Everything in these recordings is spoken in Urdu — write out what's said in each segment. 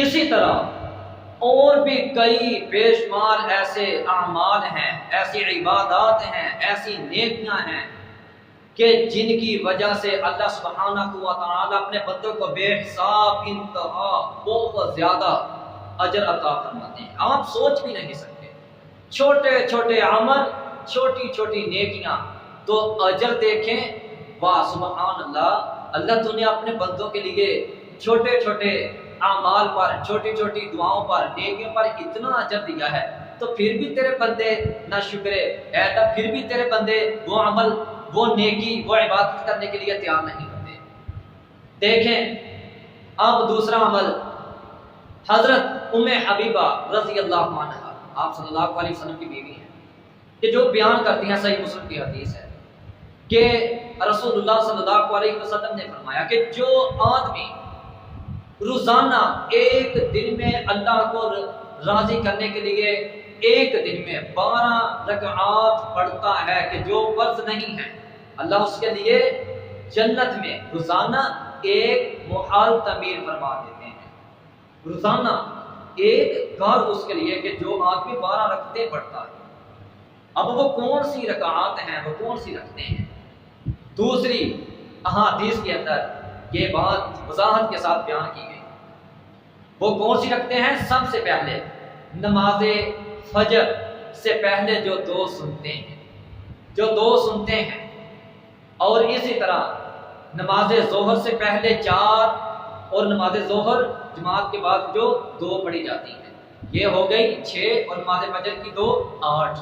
اسی طرح اور بھی کئی بے شمار ایسے اعمال ہیں، ایسی عبادات ہیں، ایسی نیکیاں ہیں کہ جن کی وجہ سے اللہ سبحانہ و تعالی اپنے بندوں کو بے حساب انتہا بہت زیادہ اجر عطا فرماتے ہیں، آپ سوچ بھی نہیں سکتے۔ چھوٹے چھوٹے عمل، چھوٹی چھوٹی نیکیاں، تو اجر دیکھیں، واہ سبحان اللہ، اللہ تو نے اپنے بندوں کے لیے چھوٹے چھوٹے اعمال پر، چھوٹی چھوٹی دعاؤں پر، نیکیوں پر اتنا اجر دیا ہے، تو پھر بھی تیرے بندے نہ شکرے اے اللہ، پھر بھی تیرے بندے وہ عمل، وہ نیکی، وہ عبادت کرنے کے لیے تیار نہیں ہوتے۔ دیکھیں اب دوسرا عمل، حضرت ام حبیبہ رضی اللہ عنہا، آپ صلی اللہ علیہ وسلم کی بیوی ہیں، کہ جو بیان کرتی ہیں، صحیح مسلم کی حدیث ہے کہ رسول اللہ صلی اللہ علیہ وسلم نے فرمایا کہ جو آدمی روزانہ ایک دن میں اللہ کو راضی کرنے کے لیے ایک دن میں 12 رکعات پڑھتا ہے کہ جو فرض نہیں ہے، اللہ اس کے لیے جنت میں روزانہ ایک محل تعمیر فرما دیتے ہیں۔ روزانہ ایک گھر اس کے لیے کہ جو آدمی 12 رکعتیں پڑھتا ہے۔ اب وہ کون سی رکعات ہیں، وہ کون سی رکھتے ہیں؟ دوسری احادیث کے اندر یہ بات وضاحت کے ساتھ بیان کی گئی۔ وہ کون سی رکھتے ہیں؟ سب سے پہلے نماز فجر سے پہلے جو دو سنتے ہیں، جو دو سنتے ہیں، اور اسی طرح نماز ظہر سے پہلے 4 اور نماز ظہر جماعت کے بعد جو 2 پڑھی جاتی ہیں، یہ ہو گئی 6، اور نماز فجر کی 2 8،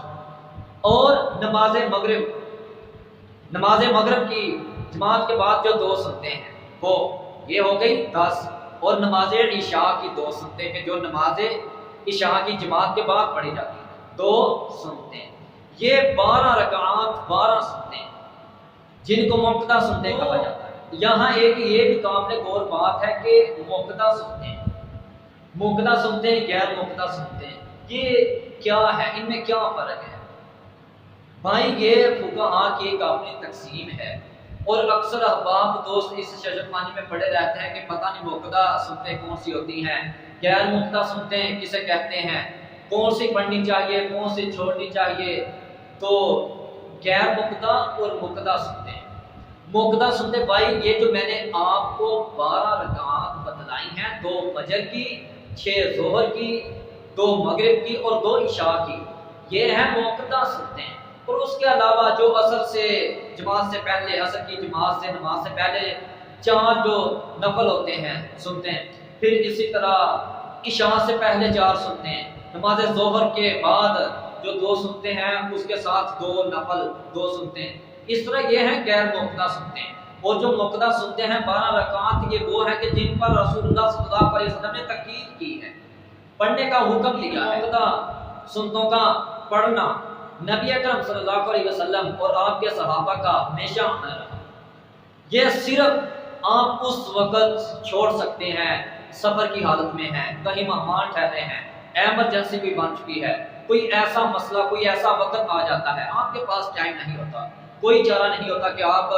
اور نماز مغرب کی جماعت کے بعد جو 2 سنتے ہیں وہ یہ ہو گئی 10، اور نماز عشاء کی 2 سنتے ہیں جو نماز عشاء کی جماعت کے بعد پڑھی جاتی ہے، 2 سنتے ہیں۔ یہ 12 رکعات 12 سنتے ہیں جن کو مقتدی سنتے کہا جاتا ہے۔ یہاں ایک یہ بھی قابل غور بات ہے کہ مقتدی سنتے ہیں، مقتدی سنتے ہیں، غیر مقتدی سنتے ہیں، یہ کیا ہے، ان میں کیا فرق ہے؟ بھائی یہ فقہاء کی ایک اپنی تقسیم ہے، اور اکثر احباب دوست اس شجرخانی میں پڑے رہتے ہیں کہ پتہ نہیں مقتدی سنتیں کون سی ہوتی ہیں، غیر مقتدی سنتیں کسے کہتے ہیں، کون سی پڑھنی چاہیے، کون سی چھوڑنی چاہیے۔ تو غیر مقتدی اور مقتدی سنتیں، مقتدی سنتیں بھائی یہ جو میں نے آپ کو 12 رکعات بتلائی ہیں، 2 فجر کی، 6 ظہر کی، 2 مغرب کی اور 2 عشاء کی، یہ ہیں مقتدی سنتیں۔ اور اس کے علاوہ جو عصر سے جماعت سے پہلے، عصر کی جماعت سے نماز سے پہلے 4 جو نفل ہوتے ہیں سنتے ہیں، پھر اسی طرح عشاء سے پہلے 4 سنتے ہیں، نماز ظہر کے بعد جو 2 سنتے ہیں اس کے ساتھ 2 نفل 2 سنتے ہیں۔ اس طرح یہ ہیں غیر مقتدی سنتے ہیں۔ اور جو مقتدی سنتے ہیں 12 رکعات، یہ وہ ہیں کہ جن پر رسول اللہ صلی اللہ علیہ وسلم نے تاکید کی ہے، پڑھنے کا حکم دیا ہے۔ مقتدی سنتوں کا پڑھنا نبی اکرم صلی اللہ علیہ وسلم اور آپ کے صحابہ کا ہمیشہ عمل رہا۔ یہ صرف آپ اس وقت چھوڑ سکتے ہیں سفر کی حالت میں ہیں، کہیں مہمان ٹھہرے ہیں، ایمرجنسی بھی بن چکی ہے، کوئی ایسا مسئلہ، کوئی ایسا وقت آ جاتا ہے، آپ کے پاس ٹائم نہیں ہوتا، کوئی چارہ نہیں ہوتا کہ آپ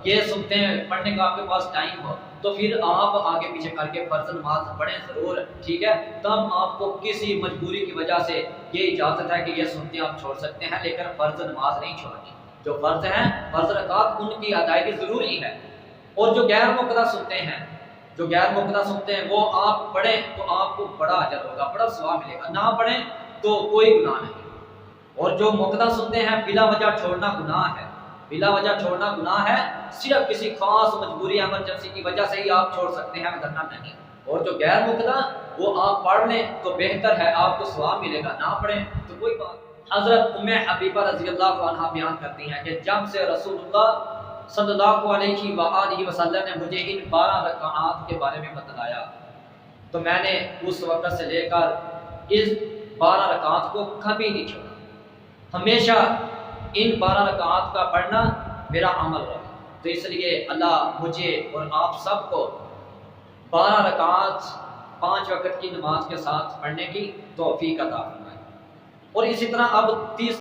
یہ سنتے ہیں پڑھنے کا آپ کے پاس ٹائم ہو، تو پھر آپ آگے پیچھے کر کے فرض نماز پڑھیں ضرور، ٹھیک ہے؟ تب آپ کو کسی مجبوری کی وجہ سے یہ اجازت ہے کہ یہ سنتے آپ چھوڑ سکتے ہیں، لیکن فرض نماز نہیں چھوڑنی۔ جو فرض ہیں، فرض رکعات، ان کی ادائیگی ضروری ہے۔ اور جو غیر مقتدی سنتے ہیں، جو غیر مقتدی سنتے ہیں، وہ آپ پڑھیں تو آپ کو بڑا اجر ہوگا، بڑا ثواب ملے گا، نہ پڑھیں تو کوئی گناہ نہیں۔ اور جو مقتدی سنتے ہیں بلا وجہ چھوڑنا گناہ ہے، بلا وجہ چھوڑنا گناہ ہے، صرف کسی خاص مجبوری ایمرجنسی کی وجہ سے ہی آپ چھوڑ سکتے ہیں، ورنہ نہیں۔ اور جو غیر مقتدی، وہ آپ پڑھ لیں تو بہتر ہے، آپ کو ثواب ملے گا، نہ پڑھیں تو کوئی بات نہیں۔ حضرت ام حبیبہ رضی اللہ عنہا بیان کرتی ہیں کہ جب سے رسول اللہ صلی اللہ علیہ وآلہ وسلم نے مجھے ان 12 رکعات کے بارے میں بتلایا، تو میں نے اس وقت سے لے کر اس 12 رکعات کو کبھی نہیں چھوڑا، ہمیشہ ان 12 رکعات کا پڑھنا میرا عمل رہا۔ تو اس لیے اللہ مجھے اور آپ سب کو 12 رکعات 5 وقت کی نماز کے ساتھ پڑھنے کی توفیق عطا فرمائے۔ اور اسی طرح اب